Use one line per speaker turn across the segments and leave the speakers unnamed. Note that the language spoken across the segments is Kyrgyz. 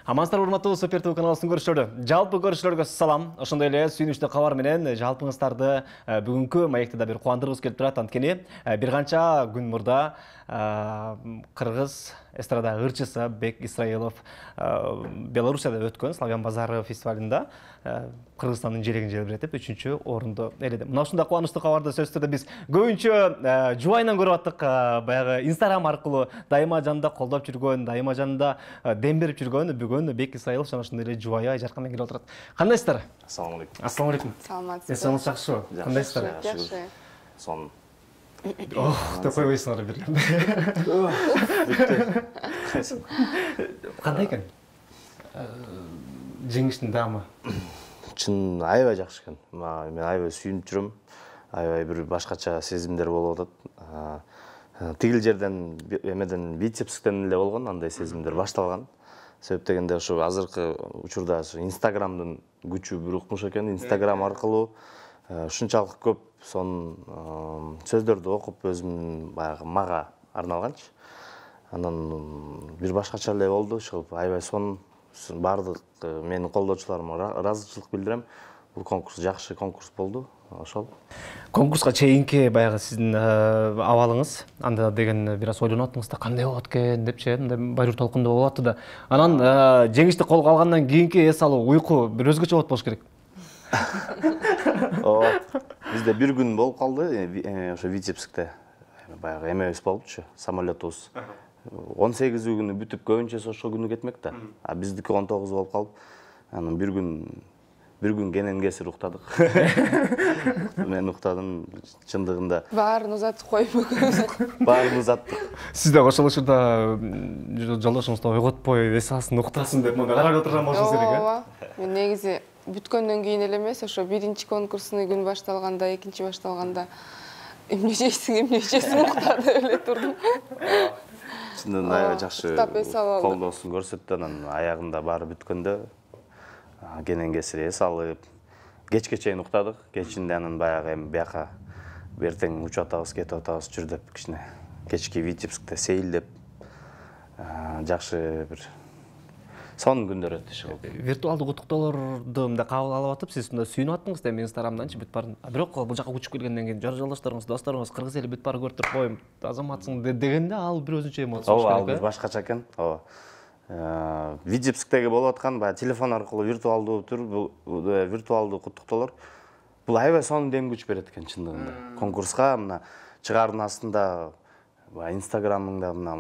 Амансыздар урматтуу Супер ТВ каналынын көрүүчүлөрү. Жалпы көрүүчүлөргө салам. Ошондой эле сүйүнүчтүү кабар менен жалпыңыздарды бүгүнкү маекте да бир кубандыргыбыз келип турат. Анткени бир канча күн мурда кыргыз эстрада ырчысы Бек Исраилов Белоруссияда өткөн Славян базары фестивалында Кыргызстандын желегин желбиретип 3-чү орунду ээледи. Мына ушундай кубанычтуу кабарды сөзсүз түрдө биз көбүнчө жубайынан көрүп аттык. Баягы Instagram аркылуу дайыма жанында колдоп жүргөн, дайыма жанында дем берип жүргөн бүгүн Бек Исраилов жана ошондой эле жубайы Айжаркан менен келип отурат. Кандайсыздар?
Ассаламу алейкум.
Ассаламу алейкум.
Саламатсызбы?
Эсиңиз жакшыбы? Кандайсыздар?
Жакшы.
Сон.
Деп койбойсуңар бир. Кандай экен? Жеңиштин даамы.
Чын аябай жакшы экен. Мен аябай сүйүнүп жүрөм. Аябай бир башкача сезимдер болуп атат. Тигил жерден эмеден Витебсктен эле болгон андай сезимдер башталган. Себеп дегенде ошо азыркы учурда Инстаграмдын күчү бир укмуш экен. Инстаграм аркылуу ушунчалык көп сөздөрдү окуп өзүмдүн баягы мага арналганчы. Анан бир башкача эле болду. Ошол аябай бардык менин колдоочуларыма ыраазычылык билдирем. Бул конкурс жакшы конкурс болду. Ошол.
Конкурска чейинки баягы сиздин абалыңыз анда деген бир аз ойлонуп аттыңыз да, кандай болот экен депчи, мындай байыр толкундуу болуп атты да. Анан жеңишти колго алгандан кийинки эс алуу, уйку бир өзгөчө болот болуш керек.
Бизде бир күн болуп калды, ошо Витебскте. Баягы эмебиз болупчу, самолетубуз. 18 күнү бүтүп көбүнчөсү ошол күнү кетмек да. А биздики 19 болуп калып, анан бир күн кенен кесир уктадык. Мен уктадым чындыгында.
Баарын узатып койбойбуз.
Баарын узаттык.
Сиз да ошол учурда жолдошуңузду ойготпой, эсасын уктасын деп мындай карап отурган болушуңуз керек, э?
Ооба. Мен негизи бүткөндөн кийин эле эмес, ошо биринчи конкурсуны күн башталганда, экинчи башталганда эмне жейсиң уктап эле турдум.
Чындыгында аябай жакшы колдоосун көрсөттү. Анан аягында баары бүткөндө кенен кесир эс алып, кечке чейин уктадык. Кечинде анан баягы эми бияка эртең учуп атабыз, кетип атабыз жүр деп кичине кечки Витебскте сейилдеп жакшы бир сонун күндөр өттү.
Виртуалдык куттуктоолорду мындай кабыл алып атып, сиз мындай сүйүнүп аттыңыз да, Инстаграмданчы бүт баарын. Бирок бул жака көчүп келгенден кийин жолдошторуңуз, досторуңуз кыргыз эли бүт баары көрүп туруп коюм, азаматсың дегенде ал бир өзүнчө эмоция болуш керек.
Ооба, ал бир башкача экен. Ооба. Витебсктеги болуп аткан баягы телефон аркылуу виртуалдуу тур, бул виртуалдуу куттуктоолор бул аябай сонун дем күч берет экен чындыгында. Конкурска мына чыгаардын астында Инстаграмыңда мына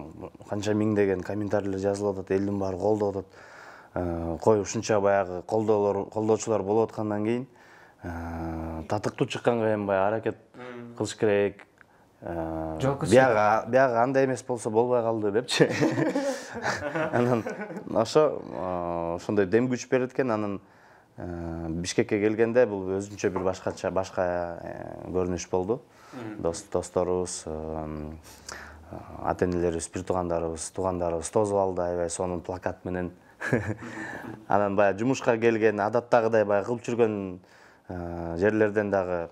канча миңдеген комментарийлер жазылып атат, элдин баары колдоп атат. Кой ушунча баягы колдоочулар болуп аткандан кийин татыктуу чыкканга эми баягы аракет кылыш керек. Бияга андай эмес болсо болбой калды депчи. Анан ошондой дем күч берет экен. Анан Бишкекке келгенде бул өзүнчө бир башка көрүнүш болду. Досторубуз, ата-энелерибиз, бир туугандарыбыз тосуп алды аябай сонун плакат менен. Анан баягы жумушка келген, адаттагыдай баягы кылып жүргөн жерлерден дагы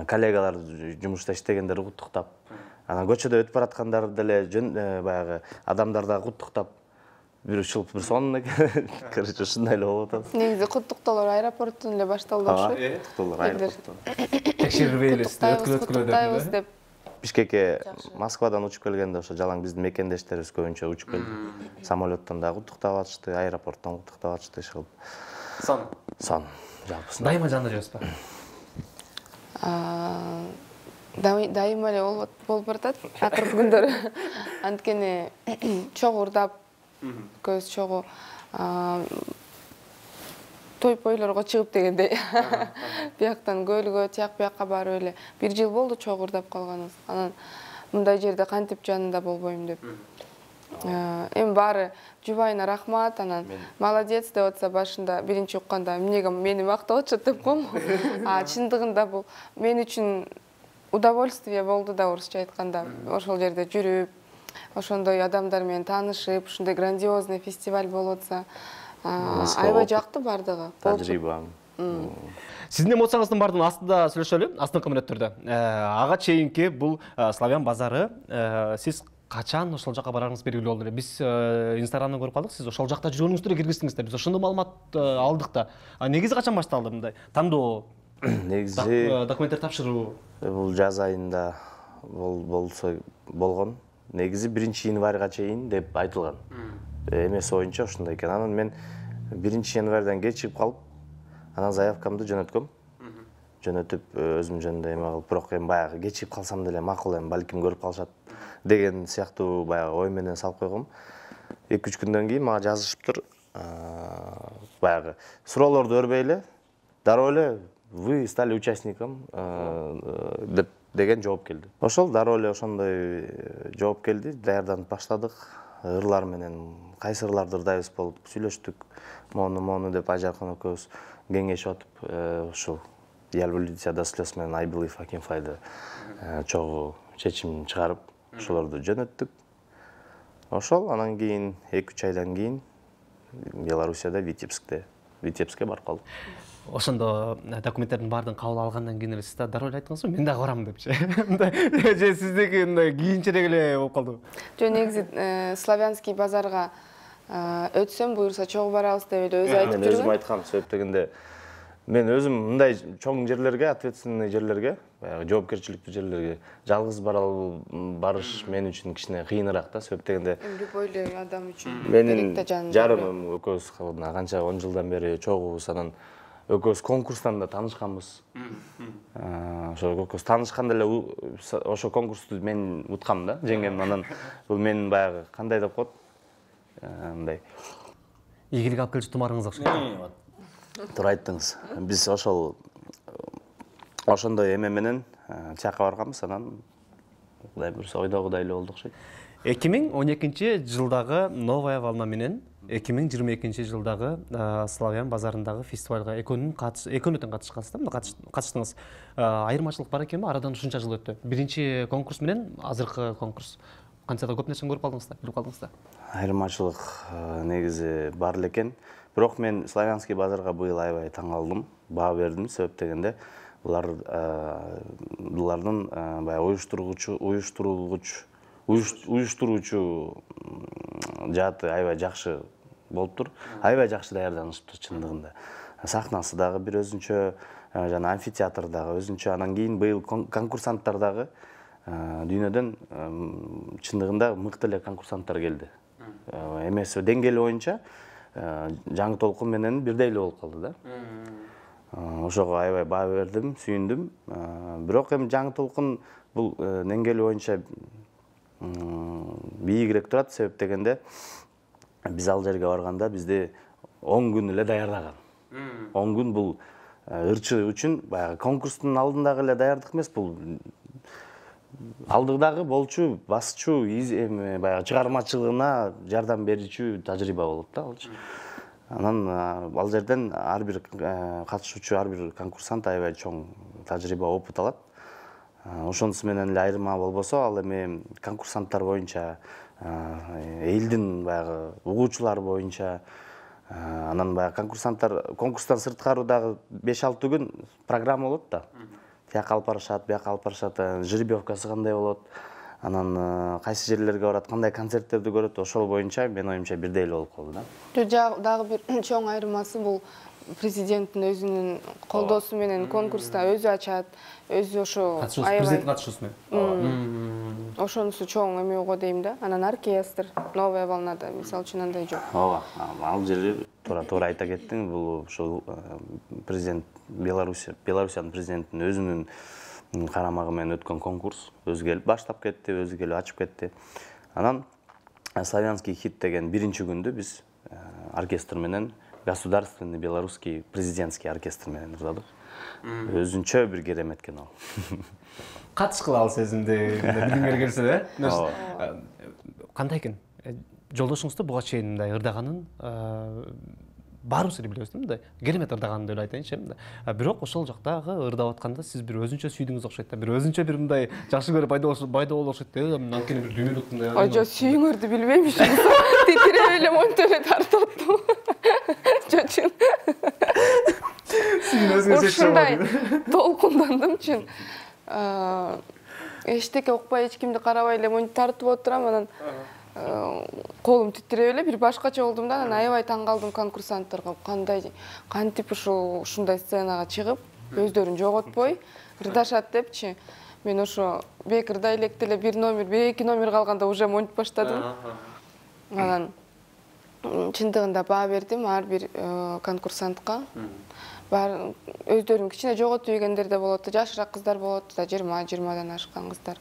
коллегалар жумушта иштегендер куттуктап, анан көчөдө өтүп бараткандар деле баягы адамдар дагы куттуктап, бир сонун экен. Короче, ушундай эле болуп атат.
Негизи куттуктоолор аэропорттон эле башталды ошо.
Куттуктоолор аэропорттон.
Текшербей эле
куттуктайбыз деп.
Бишкекке Москвадан учуп келгенде ошо жалаң биздин мекендештерибиз көбүнчө учуп келди. Самолеттон да куттуктап атышты, аэропорттон куттуктап атышты. Сон. Жалпы.
Дайыма жанында жүрөсүз
Дайыма эле болуп баратат акыркы күндөрү. Анткени чогуу урдап, көз чогуу той-пойлорго чыгып дегендей. Бияктан көлгө, бияка барып эле. Бир жыл болду чогуу урдап калганыбыз. Анан мындай жерде кантип жанында болбойм деп. Эми баары жубайына рахмат, анан молодец деп атса башында биринчи укканда эмнеге мени мактап атышат деп койм. Чындыгында бул мен үчүн удовольствие болду да, орусча айтканда. Ошол жерде жүрүп, ошондой адамдар менен таанышып, ушундай грандиозный фестиваль болуп атса, аябай жакты бардыгы.
Тажрыйба.
Сиздин эмоцияңыздын баардыгын астында сүйлөшөлү, астыңкы мүнөттөрдө. Ага чейинки бул Славян базары, сиз качан ошол жака барарыңыз белгилүү болду эле. Биз Инстаграмдан көрүп калдык, сиз ошол жакта жүргөнүңүздү эле киргиздиңиз да. Биз ошондо маалымат алдык да. Негизи качан башталды мындай тандоо?
Негизи
Документтер тапшыруу.
бул жаз айында болсо болгон. Негизи 1-январга чейин деп айтылган. Эмеси боюнча ушундай экен. Анан мен 1-январдан кечигип калып, анан заявкамды жөнөткөм. Жөнөтүп өзүм жөнүндө эме кылып, бирок эми баягы кечигип калсам деле макул, эми балким көрүп калышат деген сыяктуу баягы ой менен салып койгом. 2-3 күндөн кийин мага жазышыптыр. Баягы суроолорду өрбөй эле, дароо эле вы стали участником деген жооп келди. Ошол дароо эле ошондой жооп келди. Даярданып баштадык. Ырлар менен кайсы ырларды ырдайбыз болуп сүйлөштүк. Мону деп Ажаркан экөөбүз кеңешип атып, ушул Я люблю тебя до слез менен I believe I can fly'ды чогуу чечим чыгарып, ошолорду жөнөттүк. Ошол анан кийин 2-3 айдан кийин Белоруссияда Витебскке барып калдык.
Ошондо документтердин баардыгын кабыл алгандан кийин эле сиз дароо эле айттыңызбы, мен дагы барам депчи. Же сиздики мындай кийинчерээк эле болуп калдыбы?
Жөн негизи Славянский базарга өтсөм буюрса чогуу барабыз деп эле өзү айтып жүргөн.
Мен өзүм айткам, себеп дегенде мен өзүм мындай чоң жерлерге, ответственный жерлерге, баягы жоопкерчиликтүү жерлерге жалгыз барыш мен үчүн кичине кыйыныраак да, себеп дегенде
Любой эле адам үчүн
менин жарымым экөөбүз канча 10 жылдан бери чогуубуз, анан экөөбүз конкурстан да таанышканбыз. Ошо экөөбүз таанышканда эле ошо конкурсту мен уткам да, жеңгем. Анан бул менин баягы кандай деп коет, мындай
ийгилик алып келчү тумарыңыз окшойт.
Туура айттыңыз. Биз ошондой эме менен чакка барганбыз, анан Кудай буйруса ойдогудай эле болду окшойт.
2012-жылдагы Новая волна менен 2022 жылдагы Славян базарындагы фестивалга экөөнүтөн катышкансыз да, катыштыңыз. Айырмачылык бар экенби? Арадан ушунча жыл өттү. Биринчи конкурс менен азыркы конкурс канчада көп нерсени көрүп калдыңыз да, билип калдыңыз да?
Айырмачылык негизи бар экен. Бирок мен Славянский базарга быйыл аябай таң калдым, баа бердим, себеп дегенде булардын баягы уюштуруучу жааты аябай жакшы болуптур. Аябай жакшы даярданышыптыр чындыгында. Сахнасы дагы бир өзүнчө, жана амфитеатр дагы өзүнчө. Анан кийин быйыл конкурсанттар дагы дүйнөдөн чындыгында мыкты эле конкурсанттар келди. Эмеси деңгээли боюнча жаңы толкун менен бирдей эле болуп калды да. Ошого аябай баа бердим, сүйүндүм. Бирок эми жаңы толкун бул деңгээли боюнча бийигирээк турат, себеп дегенде биз ал жерге барганда бизди 10 күн эле даярдаган. 10 күн бул ырчы үчүн баягы конкурстун алдындагы эле даярдык эмес, бул алдыдагы болчу, басчу, баягы чыгармачылыгына жардам берүүчү тажрыйба болот да алчы. Анан ал жерден ар бир катышуучу, ар бир конкурсант аябай чоң тажрыйба, опыт алат. Ошонусу менен эле айырма болбосо, ал эми конкурсанттар боюнча, элдин баягы угуучулар боюнча, анан баягы конкурстан сырткары дагы 5-6 күн программа болот да. Тияка алып барышат, бияка алып барышат, жеребьевкасы кандай болот, анан кайсы жерлерге барат, кандай концерттерди көрөт, ошол боюнча мен оюмча бирдей эле болуп калды да.
Дагы бир чоң айырмасы бул президенттин өзүнүн колдоосу менен конкурста өзү ачат, өзү ошо
президент катышуусу менен.
Ошонусу чоң эме го дейм да. Анан оркестр Новая волнада мисалы үчүн андай жок.
Ооба, ал жери туура айта кеттиң. Бул ошол президент Белоруссиянын президентинин өзүнүн карамагы менен өткөн конкурс. Өзү келип баштап кетти, өзү келип ачып кетти. Анан Славянский хит деген биринчи күндү биз оркестр менен, государственный белорусский президентский оркестр менен ырдадык. Өзүнчө бир керемет экен ал.
Катышкыла ал сезимди билгиңер келсе да. Кандай экен? Жолдошуңузду буга чейин мындай ырдаганын баарыбыз эле билебиз да, мындай керемет ырдаганын деп айтайынчы. Бирок ошол жактагы ырдап атканда сиз бир өзүнчө сүйдүңүз окшойт да. Бир өзүнчө бир мындай жакшы көрүп байда болуп окшойт да. Анткени бир дүйнөлүк мындай.
Ажо сүйүңөрдү билбейм иш. Титиреп эле монтип эле тартып аттым. Чочун. Ушундай толкундандым чын. эчтеке укпай эч кимди карабай эле монтип тартып отурам, анан колум титиреп эле бир башкача болдум да, анан аябай таң калдым конкурсанттарга, кандай кантип ушундай сценага чыгып, өздөрүн жоготпой ырдашат депчи. Мен ошо бек ырдай электе эле бир номер, бир эки номер калганда уже монтип баштадым. Анан чындыгында баа бердим ар бир конкурсантка. Бар өздөрүн кичине жоготуп ийгендер да болот, жашыраак кыздар болот да, 20-20дан ашкан кыздар.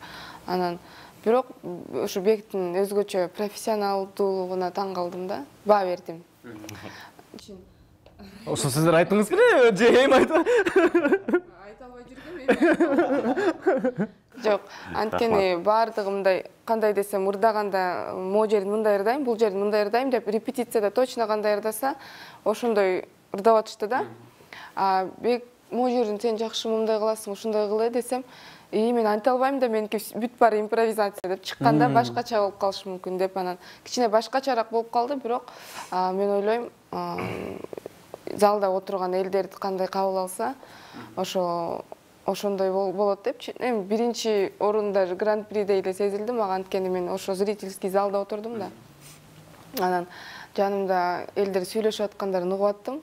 Анан бирок ушу бектин өзгөчө профессионалдуулугуна таң калдым да, баа бердим.
Ошо сиздер айтыңыз беле, же эми айта
Албай жүргөм. Жок, анткени баардыгымдай кандай десем ырдаганда могу жерин мындай ырдайм, бул жерин мындай ырдайм деп репетицияда точно кандай ырдаса, ошондой ырдап атышты да. А бек могу жерин сен жакшы мындай кыласың, ушундай кыл десем, мен анте албайм да, меники бүт баары импровизация деп чыкканда башкача болуп калышы мүмкүн деп, анан кичине башкачараак болуп калды, бирок мен ойлойм, залда отурган элдерди кандай кабыл алса, ошондой болот депчи. Эми биринчи орунда гран-приде эле сезилди мага, анткени мен ошо зрительский залда отурдум да. Анан жанымда элдер сүйлөшүп аткандарын угуп аттым.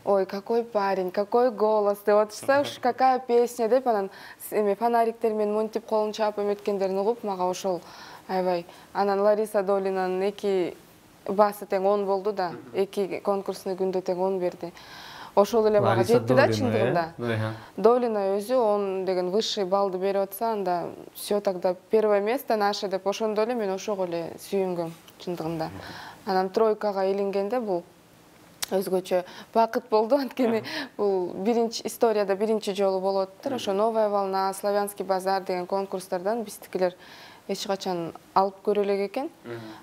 Ой, какой парень, какой голос деп атышса, уж какая песня деп, анан эми фонариктер менен монтип колун чаап эметкендерин угуп, мага ошол аябай. Анан Лариса Долинанын 2 басы тең 10 болду да, 2 конкурсный күндө тең 10 берди. Ошол эле мага жетти да чындыгында. Долина өзү 10 деген высший баллды берип атса, анда всё тогда первое место наше деп ошондо эле мен ошого эле сүйүнгөм чындыгында. Анан тройкага илингенде бул өзгөчө бакыт болду, анткени бул биринчи историяда биринчи жолу болуп атыптыр. Ошо Новая волна, Славянский базар деген конкурстардан биздикилер эч качан алып көрө элек экен.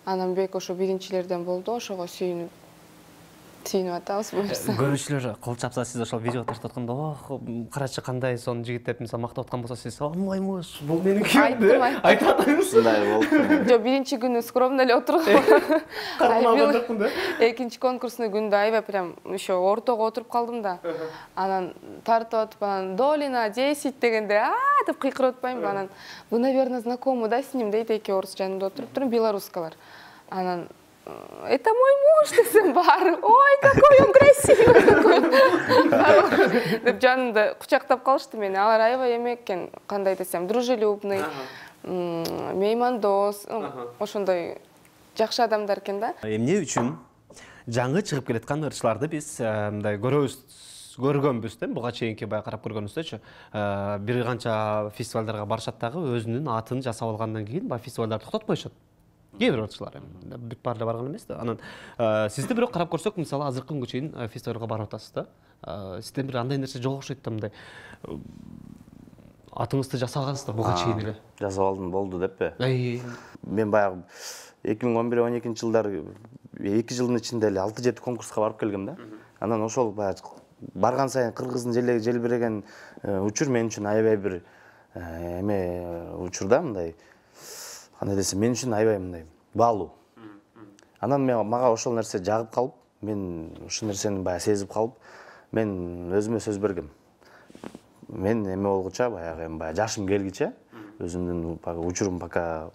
Анан бек ошо биринчилерден болду, ошого сүйүнүп атабыз буюрса.
Көрүүчүлөр кол чапса, сиз ошол видео тартып атканда, ох, карачы кандай сонун жигит деп мисалы мактап аткан болсо, сиз алмаймыш, бул меники деп айтып атыңыз.
Ушундай болду.
Жо, биринчи күнү скромно эле отургам. Экинчи конкурсный күндө аябай прям ошо ортого отуруп калдым да. Анан тартып атып, анан Долина 10 дегенде, деп кыйкырып атпаймынбы? Анан вы, наверное, знакомы да с ним дейт, эки орус жанымда отуруп туруп, белорускалар. Анан это мой муж десем баары. Ой, какой он красивый, какой. Деп жанымда кучактап калышты мени. Алар аябай эме экен, кандай десем, дружелюбный, меймандос, ошондой жакшы адамдар экен да.
Эмне үчүн жаңы чыгып келаткан ырчыларды биз мындай көргөнбүз да, буга чейинки бая карап көргөнүбүздөчү. Бир канча фестивалдарга барышат дагы, өзүнүн атын жасап алгандан кийин баягы фестивалдарды токтотпойшот. Кээ бир ырчылар бүт баары барган эмес да. Анан сизди бирок карап көрсөк, мисалы азыркы күнгө чейин фестивалга барып атасыз да. Сизден бир андай нерсе жок окшойт да, мындай атыңызды жасагансыздар буга чейин эле.
Жасап алдым болду деппи? Мен баягы 2011-12 жылдары 2 жылдын ичинде эле 6-7 конкурска барып келгем да. Анан ошол баягы барган сайын кыргыздын желбиреген учур мен үчүн аябай бир эме учур да, мындай. Кандай десем, мен үчүн аябай мындай баалуу. Анан мага ошол нерсе жагып калып, мен ушул нерсени баягы сезип калып, мен өзүмө сөз бергем. Мен эме болгуча, баягы жашым келгиче, өзүмдүн учурум пока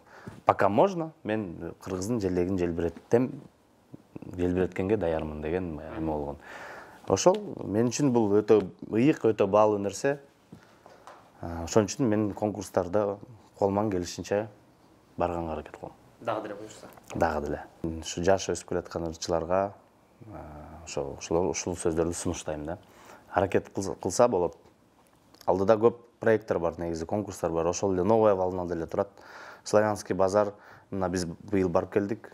можно, мен кыргыздын желегин желбиреткенге даярмын деген эме болгон. Ошол мен үчүн бул өтө ыйык, өтө баалуу нерсе. Ошон үчүн мен конкурстарда колуман келишинче барганга аракет кылам.
Дагы деле буюрса.
Дагы деле. Ушу жаш өсүп келаткан ырчыларга ушул сөздөрдү сунуштайм да. Аракет кылса болот. Алдыда көп проекттер бар, негизи конкурстар бар. Ошол эле Новая волна деле турат. Славянский базар, мына биз быйыл барып келдик.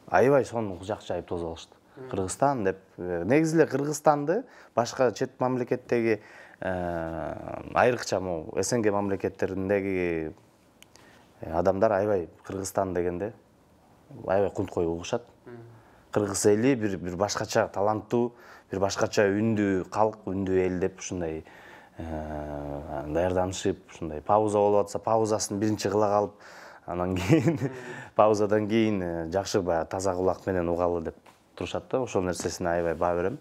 Аябай сонун жакшы жайып тосуп алышты. Кыргызстан деп. Негизи эле Кыргызстанды башка чет мамлекеттеги айрыкча СНГ мамлекеттериндеги адамдар аябай Кыргызстан дегенде аябай кунт коюп угушат. Кыргыз эли бир башкача таланттуу, бир башкача үндүү калк, үндүү эл деп ушундай даярданышып, ушундай пауза болуп атса, паузасын биринчи кыла калып, анан кийин паузадан кийин жакшы баягы таза кулак менен угалы деп турушат да. Ошол нерсесине аябай баа берем.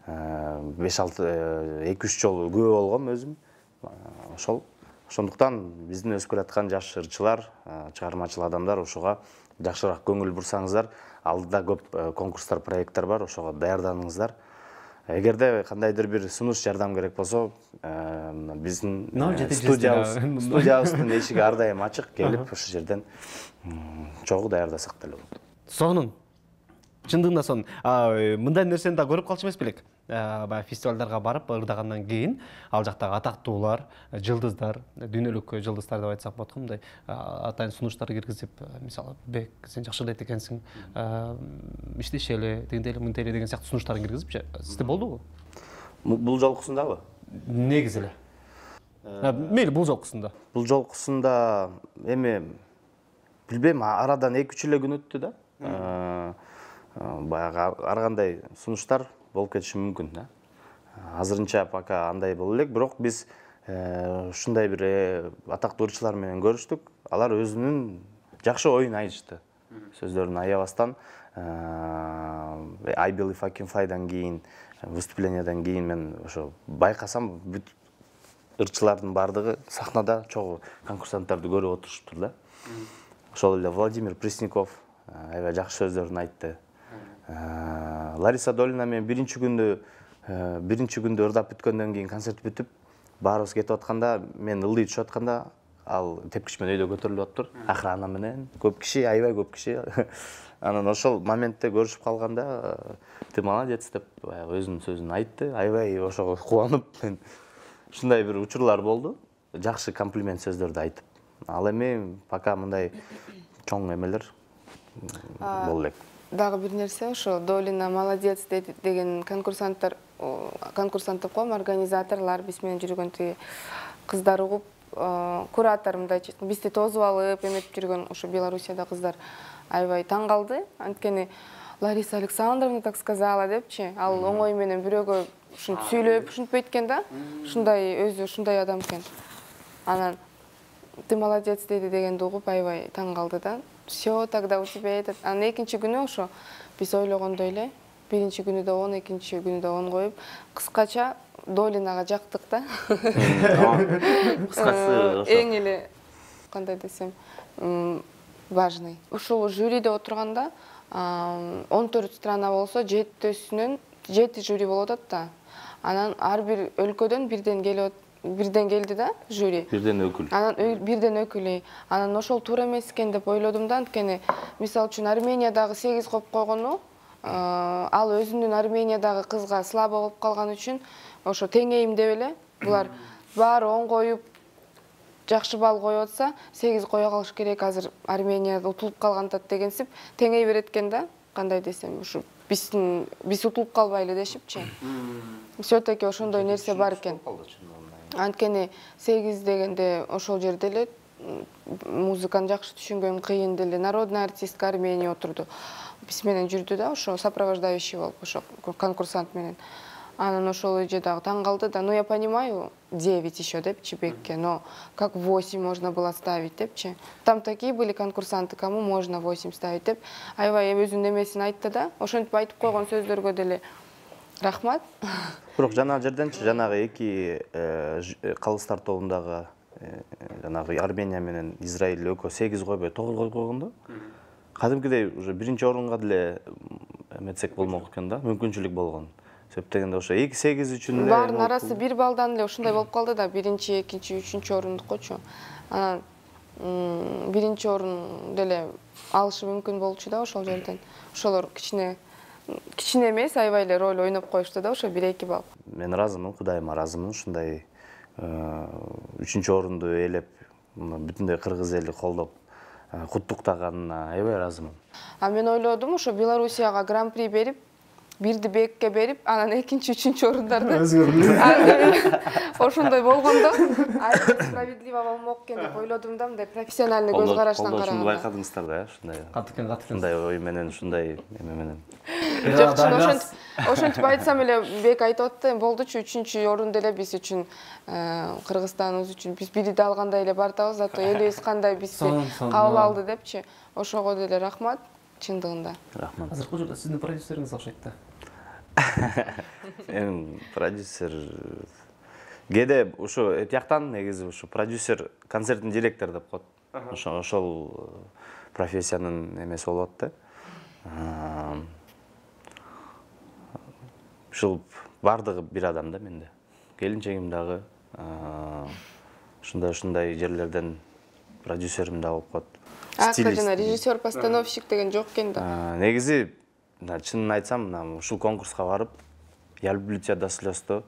5-6 2-3 жолу күбө болгом өзүм. Ошол Ошондуктан биздин өсүп келаткан жаш ырчылар, чыгармачыл адамдар ошого жакшыраак көңүл бурсаңыздар, алдыда көп конкурстар, проекттер бар, ошого даярданыңыздар. Эгерде кандайдыр бир сунуш жардам керек болсо, биздин студиябыздын эшиги ар дайым ачык, келип ошол жерден чогуу даярдасак деле болот.
Сонун. Чындыгында сонун. Мындай нерсени да көрүп калчу эмес белек? Баягы фестивалдарга барып ырдагандан кийин ал жактагы атактуулар, жылдыздар, дүйнөлүк жылдыздар деп айтсак болот го, мындай атайын сунуштар киргизип, мисалы Бек, сен жакшы ырдайт экенсиң, иштешели, тигиндей эле мынтей эле деген сыяктуу сунуштарын киргизип, сизде болдубу?
Бул жолкусундабы?
Негизи эле. Мейли, бул жолкусунда.
Бул жолкусунда эми билбейм, арадан 2-3 эле күн өттү да. Баягы ар кандай сунуштар болуп кетиши мүмкүн да. Азырынча пока андай боло элек, бирок биз ушундай бир атактуу ырчылар менен көрүштүк. Алар өзүнүн жакшы оюн айтышты. Сөздөрүн аябастан I Believe I Can Fly'дан кийин, выступлениядан кийин мен ошо байкасам бүт ырчылардын бардыгы сахнада чогуу конкурсанттарды көрүп отуруштур да. Ошол эле Владимир Пресняков аябай жакшы сөздөрүн айтты. Лариса Долина менен биринчи күндө ырдап бүткөндөн кийин концерт бүтүп, баарыбыз кетип атканда, мен ылдый түшүп атканда, ал тепкич менен өйдө көтөрүлүп атыптыр. Охрана менен көп киши, аябай көп киши. Анан ошол моментте көрүшүп калганда, ты молодец деп өзүнүн сөзүн айтты. Аябай ошого кубанып, мен ушундай бир учурлар болду. Жакшы комплимент сөздөрдү айтып. Ал эми пока мындай чоң эмелер боло элек.
Дагы бир нерсе, ошо Долина молодец деген конкурсанттар деп коем, организаторлар биз менен жүргөн тиги кыздар угуп, куратор мындайчы, бизди тосуп алып эметип жүргөн ошо Белоруссияда кыздар аябай таң калды. Анткени Лариса Александровна так сказала депчи, ал оңой менен бирөөгө ушинтип сүйлөп, ушинтип өткөн да. Ушундай өзү ушундай адам экен. Анан ты молодец деди дегенди угуп аябай таң калды да. Все, тогда у тебя этот. Анан экинчи күнү ошо биз ойлогондой эле, биринчи күнү да 10, экинчи күнү да 10 коюп, кыскача Долинага жактык да.
Кыскасы ошо.
Эң эле кандай десем, важный. Ушул жюриде отурганда 14 страна болсо, 7 жюри болуп атат да. Анан ар бир өлкөдөн бирден келди да жюри.
Бирден өкүл.
Анан бирден өкүлү. Анан ошол туура эмес экен деп ойлодум да, анткени мисалы үчүн Армениядагы 8 коюп койгону, ал өзүнүн Армениядагы кызга слабо болуп калган үчүн ошо теңейим деп эле, булар баары 10 коюп жакшы балл коюп атса, 8 кое калыш керек, азыр Арменияда утулуп калгантат дегенсип теңей берет экен да. Кандай десем, ушу биз утулуп калбайлы дешипчи. Все-таки ошондой нерсе бар экен. Анткени 8 дегенде ошол жерде эле музыканы жакшы түшүнгөн, кыйын деле народный артистка Армения отурду. Биз менен жүрдү да, ошо сопровождающий болуп, ошо конкурсант менен. Анан ошол эже дагы таң калды да, ну я понимаю, 9 еще депчи Бекке, но как 8 можно было ставить депчи. Там такие были конкурсанты, кому можно 8 ставить деп. Аябай өзүнүн эмесин айтты да, ошентип айтып койгон сөздөргө деле рахмат.
Бирок жана жерденчи жанагы эки калыстар тобундагы жанагы Армения менен Израиль экөө 8 койбой 9 коюп койгондо, кадимкидей уже биринчи орунга деле эметсек болмок экен да, мүмкүнчүлүк болгон. Себеп дегенде ошо 2-8 үчүн эле
баарынын арасы 1 баллдан эле ушундай болуп калды да, биринчи, экинчи, үчүнчү орундукучу. Анан биринчи орун деле алышы мүмкүн болчу да ошол жерден. Ошолор кичине эмес, аябай эле роль ойноп коюшту да, ошо 1-2 балл.
Мен ыраазымын, Кудайыма ыраазымын, ушундай үчүнчү орунду ээлеп, бүтүндөй кыргыз эли колдоп куттуктаганына аябай ыраазымын.
Мен ойлодум, ошо Белоруссияга гран-при берип, бирди Бекке берип, анан экинчи, үчүнчү орундарды ошондой болгондо, справедливо болмок экен деп ойлодум да, мындай профессиональный көз караштан караганда.
Колдошуңду байкадыңыздар да, ушундай.
Катыкен.
Ушундай ой менен, ушундай эме менен.
Жок, ошентип айтсам эле Бек айтып атты, болдучу 3-чү орун деле биз үчүн, Кыргызстаныбыз үчүн биз бирди алгандай эле бартабыз, зато элибиз кандай бизди кабыл алды депчи. Ошого деле рахмат, чындыгында.
Рахмат.
Азыр учурда сиздин продюсериңиз окшойт да.
Продюсер кээде ушу этияктан негизи ушу продюсер, концерттин директору деп коет. Ошол профессиянын эмеси болот да. Ушул бардыгы бир адам да менде. Келинчегим дагы ушундай жерлерден продюсерим да болуп коет.
Жана режиссер, постановщик деген жок экен да.
Негизи чынын айтсам, ушул конкурска барып, Я люблю тебя до слез-то.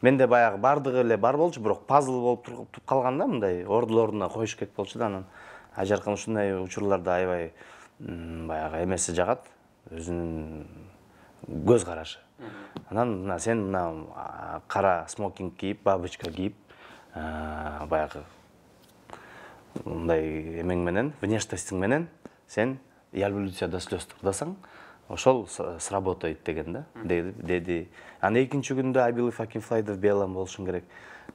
Менде баягы бардыгы эле бар болчу, бирок пазл болуп туруп калганда, мындай ордулоруна коюш керек болчу да, анан ажаркан ушундай учурларда аябай баягы эмеси жагат, өзүнүн көз карашы. Анан мына сен мына кара смокинг кийип, бабочка кийип, баягы мындай эмең менен, внешностьң менен сен Я люблю тебя до слез турдасаң, ошол сработает деген да, деди. Аны экинчи күндө I believe I can fly деп белем болушун керек.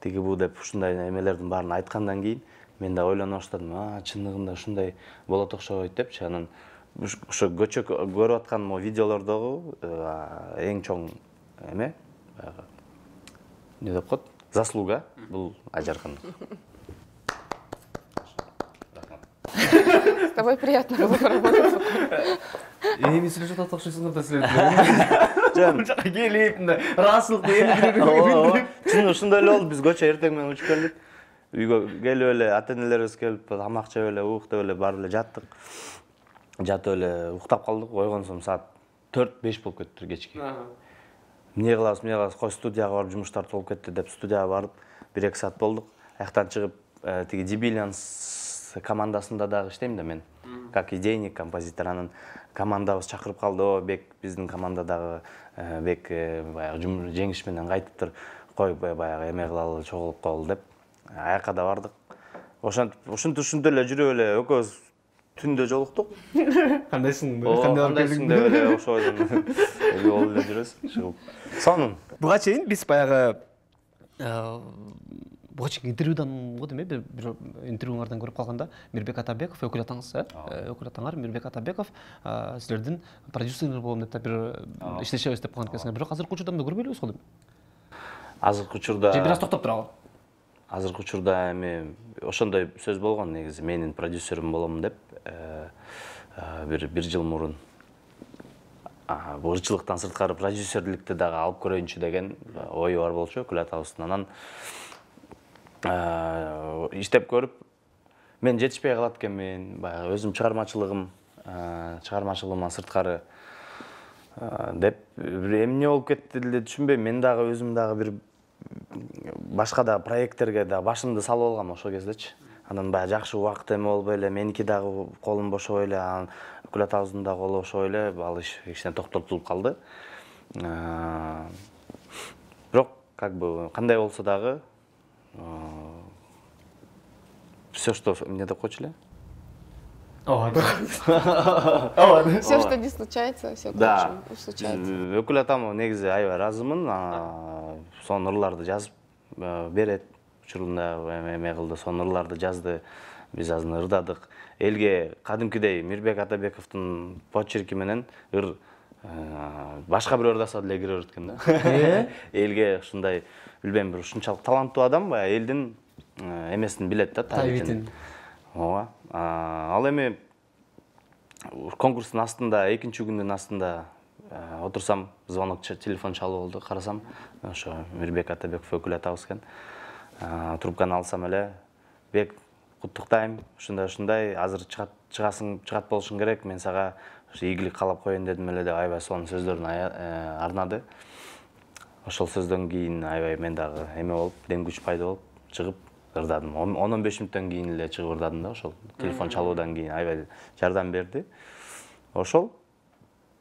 Тиги бу деп ушундай эмелердин баарын айткандан кийин мен да ойлоно баштадым, чындыгында ушундай болот окшойт депчи. Анан ошо көчө көрүп аткан видеолордогу эң чоң эме эмне деп коет? Заслуга бул Ажаркандык.
С тобой приятно было поработать.
Эми сүйлөшүп атат окшойсуңар да силер. Жака келип, ыраазычылыкты эми
чын ушундай эле болду. Биз көчө эртең менен учуп келдик. Үйгө келип эле ата-энелерибиз келип, тамак жеп эле, уктап эле барып эле жаттык. Жатып эле уктап калдык. Ойгонсом саат 4-5 болуп кетти кечки. Эмне кылабыз, кой студияга барып жумуштар толуп кетти деп студияга барып 1-2 саат болдук. Аяктан чыгып, тиги Дибилианс командасында дагы иштейм да мен. Как идейник, композитор. Анын командабыз чакырып калды, бек биздин командадагы бек баягы жеңиш менен кайтыптыр. Кой баягы эме кылалы, чогулуп коелу деп. Аякка да бардык. Ушинтип эле жүрүп эле экөөбүз түндө жолуктук.
Кандайсың?
Кандайсың деп эле ошойдон эле болуп эле жүрөбүз. Чыгып. Сонун.
Буга чейин биз баягы буга чейин интервьюдан го деме, бир интервьюңардан көрүп калганда Мирбек Атабеков өкүл атаңыз, өкүл атаңар Мирбек Атабеков силердин продюсерлер болом деп бир иштешебиз деп калган экенсиңер. Бирок азыркы учурда мындай көрбөйбүз го дейм.
Азыркы учурда
Же бир аз токтоп турабы?
Азыркы учурда эми ошондой сөз болгон, негизи менин продюсерим болом деп бир жыл мурун бул ырчылыктан сырткары продюсерликти дагы алып көрөйүнчү деген ою бар болчу өкүл атабыздын. Анан иштеп көрүп мен жетишпей калат экенмин, баягы өзүм чыгармачылыгыман сырткары деп эмне болуп кетти эле түшүнбөйм. Мен дагы өзүм дагы бир башка да проекттерге да башымды салып алгам ошол кездечи. Анан баягы жакшы убакыт эме болбой эле, меники дагы колум бошобой эле, анан өкүл атабыздын дагы колу бошобой эле, ал иш кичине токтотулуп калды. Бирок как бы кандай болсо дагы все, что мне деп койчу эле.
Все, что не случается, все к лучшему случается.
Өкүл атам негизи аябай ыраазымын. Сонун ырларды жазып берет. Учурунда эме кылды, сонун ырларды жазды. Биз азыр ырдадык. Элге кадимкидей Мирбек Атабековдун почерки менен ыр башка бир ырдаса деле кире берет экен да. Элге ушундай билбейм, бир ушунчалык таланттуу адам баягы элдин эмесин билет да, табитин. Ооба. Ал эми конкурстун астында, экинчи күндүн астында отурсам, звонок, телефон чалып болду, карасам, ошо Мирбек Атабеков өкүл атабыз экен. Трубканы алсам эле, бек куттуктайм, ушундай, азыр чыгат болушуң керек, мен сага ийгилик каалап коеюн дедим эле деп аябай сонун сөздөрүн арнады. Ошол сөздөн кийин аябай мен дагы эме болуп, дем күч пайда болуп, чыгып ырдадым. 10-15 мүнөттөн кийин эле чыгып ырдадым да, ошол телефон чалуудан кийин аябай жардам берди. Ошол.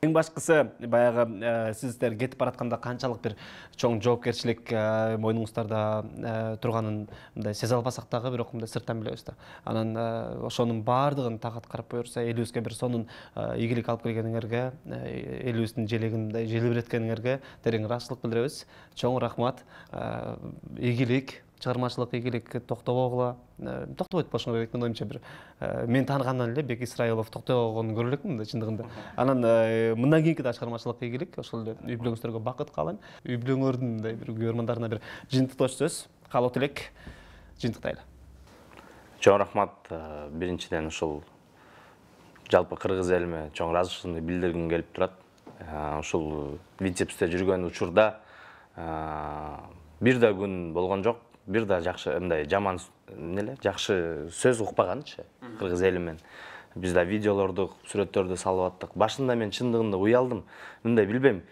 Эң башкысы баягы сиздер кетип баратканда канчалык бир чоң жоопкерчилик мойнуңуздарда турганын мындай сезе албасак дагы, бирок мындай сырттан билебиз да. Анан ошонун баардыгын так аткарып буюрса, элибизге бир сонун ийгилик алып келгениңерге, элибиздин желегин желбиреткениңерге терең ыраазычылык билдиребиз. Чоң рахмат. Ийгилик, чыгармачылык ийгилик токтобогула токтобойт болушуна керек менин оюмча. Бир мен тааныгандан эле Бек Исраилов токтобогон көрө элекмин да чындыгында. Анан мындан кийинки да чыгармачылык ийгилик, ошол эле үй бүлөңүздөргө бакыт каалайм. Үй бүлөңөрдүн мындай бир көрөрмандарына бир жыйынтыктоочу сөз, каалоо тилек жыйынтыктайлы.
Чоң рахмат. Биринчиден ушул жалпы кыргыз элиме чоң ыраазычылыгымды билдиргим келип турат. Ушул Витебсте жүргөн учурда бир да күн болгон жок, бир да жакшы мындай жаман жакшы сөз укпаганчы кыргыз эли менен. Биз да видеолорду, сүрөттөрдү салып аттык. Башында мен чындыгында уялдым. Мындай билбейм.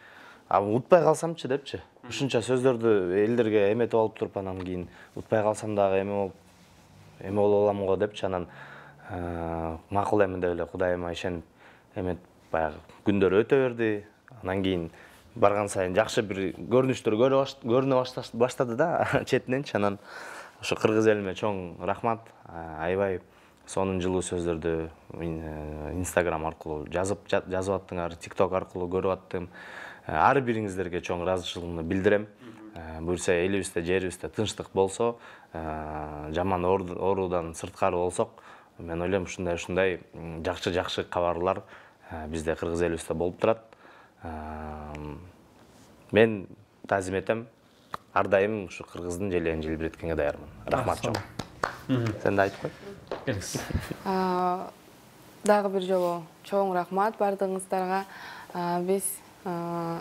Утпай калсамчы депчи. Ушунча сөздөрдү элдерге эметип алып туруп анан кийин утпай калсам дагы эме боло алам го депчи. Анан макул эми деп эле Кудайыма ишенип эметип баягы күндөр өтө берди. Анан кийин барган сайын жакшы бир көрүнүштөр көрүнө баштады да четиненчи. Анан ошо кыргыз элиме чоң рахмат. Аябай сонун жылуу сөздөрдү Instagram аркылуу жазып аттыңар, TikTok аркылуу көрүп аттым. Ар бириңиздерге чоң ыраазычылыгымды билдирем. Буюрса элибизде, жерибизде тынчтык болсо, жаман оруудан сырткары болсок, мен ойлойм ушундай жакшы кабарлар бизде кыргыз элибизде болуп турат. Мен таазим этем. Ар дайым ушу кыргыздын желегин желбиреткенге даярмын. Рахмат чоң. Сен да айтып кой.
Келиңиз.
Дагы бир жолу чоң рахмат бардыгыңыздарга. Биз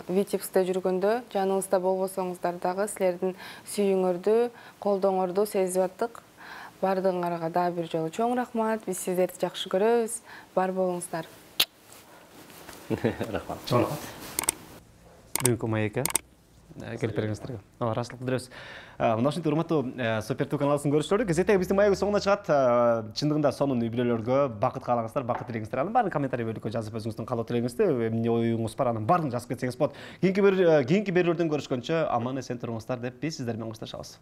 Витебсте жүргөндө жаныбызда болбосоңуздар дагы силердин сүйүүңөрдү, колдооңорду сезип аттык. Бардыгыңарга дагы бир жолу чоң рахмат. Биз сиздерди жакшы көрөбүз. Бар болуңуздар.
Рахмат.
Чоң рахмат. Бүгүнкү маекке келип бергениңиздерге ыраазычылык билдиребиз. Мына ушинтип урматтуу Супер Ту каналыбыздын көрүүчүлөрү, кезектеги биздин маегибиз соңуна чыгат. Чындыгында сонун үй бүлөлөргө бакыт каалаңыздар, бакыт тилеңиздер. Анын баарын комментарий бөлүккө жазып өзүңүздүн каалоо тилегиңизди, эмне оюңуз бар, анын баарын жазып кетсеңиз болот. Кийинки берүүлөрдөн көрүшкөнчө аман эсен туруңуздар деп биз сиздер менен коштошобуз.